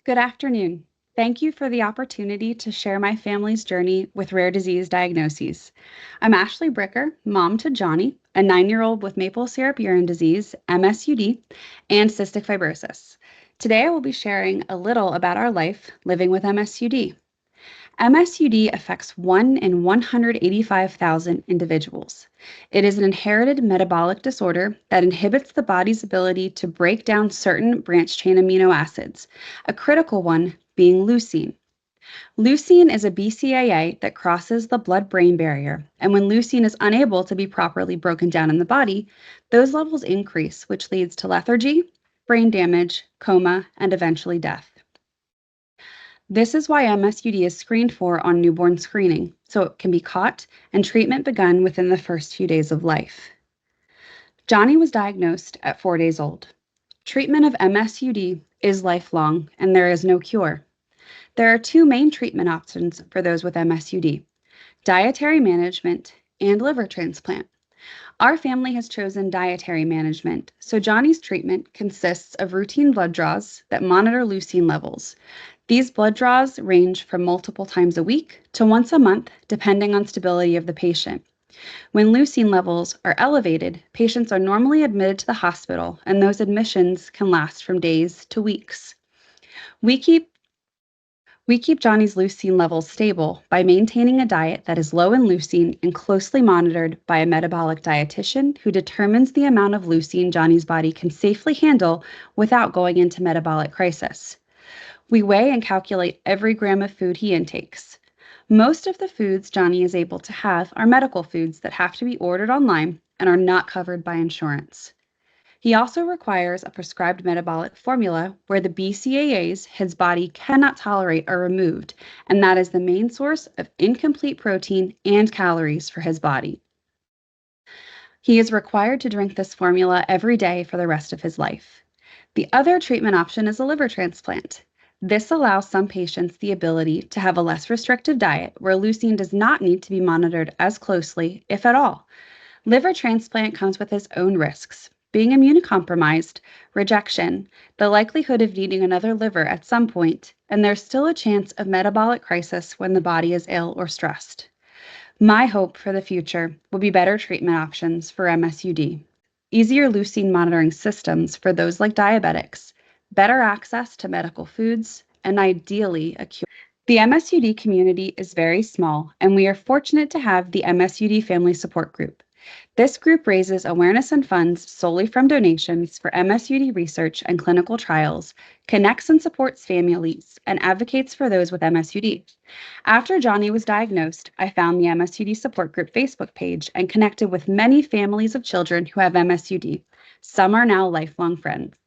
Good afternoon. Thank you for the opportunity to share my family's journey with rare disease diagnoses. I'm Ashley Bricker, mom to Johnny, a 9-year-old with maple syrup urine disease, MSUD, and cystic fibrosis. Today I will be sharing a little about our life living with MSUD. MSUD affects 1 in 185,000 individuals. It is an inherited metabolic disorder that inhibits the body's ability to break down certain branched chain amino acids, a critical one being leucine. Leucine is a BCAA that crosses the blood-brain barrier, and when leucine is unable to be properly broken down in the body, those levels increase, which leads to lethargy, brain damage, coma, and eventually death. This is why MSUD is screened for on newborn screening, so it can be caught and treatment begun within the first few days of life. Johnny was diagnosed at 4 days old. Treatment of MSUD is lifelong, and there is no cure. There are two main treatment options for those with MSUD: dietary management and liver transplant. Our family has chosen dietary management, so Johnny's treatment consists of routine blood draws that monitor leucine levels. These blood draws range from multiple times a week to once a month, depending on stability of the patient. When leucine levels are elevated, patients are normally admitted to the hospital, and those admissions can last from days to weeks. We keep Johnny's leucine levels stable by maintaining a diet that is low in leucine and closely monitored by a metabolic dietitian who determines the amount of leucine Johnny's body can safely handle without going into metabolic crisis. We weigh and calculate every gram of food he intakes. Most of the foods Johnny is able to have are medical foods that have to be ordered online and are not covered by insurance. He also requires a prescribed metabolic formula where the BCAAs his body cannot tolerate are removed, and that is the main source of incomplete protein and calories for his body. He is required to drink this formula every day for the rest of his life. The other treatment option is a liver transplant. This allows some patients the ability to have a less restrictive diet where leucine does not need to be monitored as closely, if at all. Liver transplant comes with its own risks: being immunocompromised, rejection, the likelihood of needing another liver at some point, and there's still a chance of metabolic crisis when the body is ill or stressed. My hope for the future will be better treatment options for MSUD, easier leucine monitoring systems for those like diabetics, better access to medical foods, and ideally a cure. The MSUD community is very small, and we are fortunate to have the MSUD Family Support Group. This group raises awareness and funds solely from donations for MSUD research and clinical trials, connects and supports families, and advocates for those with MSUD. After Johnny was diagnosed, I found the MSUD Support Group Facebook page and connected with many families of children who have MSUD. Some are now lifelong friends.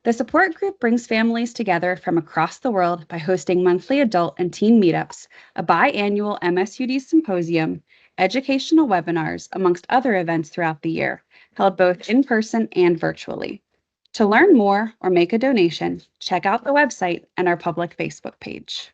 The support group brings families together from across the world by hosting monthly adult and teen meetups, a biannual MSUD symposium, educational webinars, amongst other events throughout the year, held both in person and virtually. To learn more or make a donation, check out the website and our public Facebook page.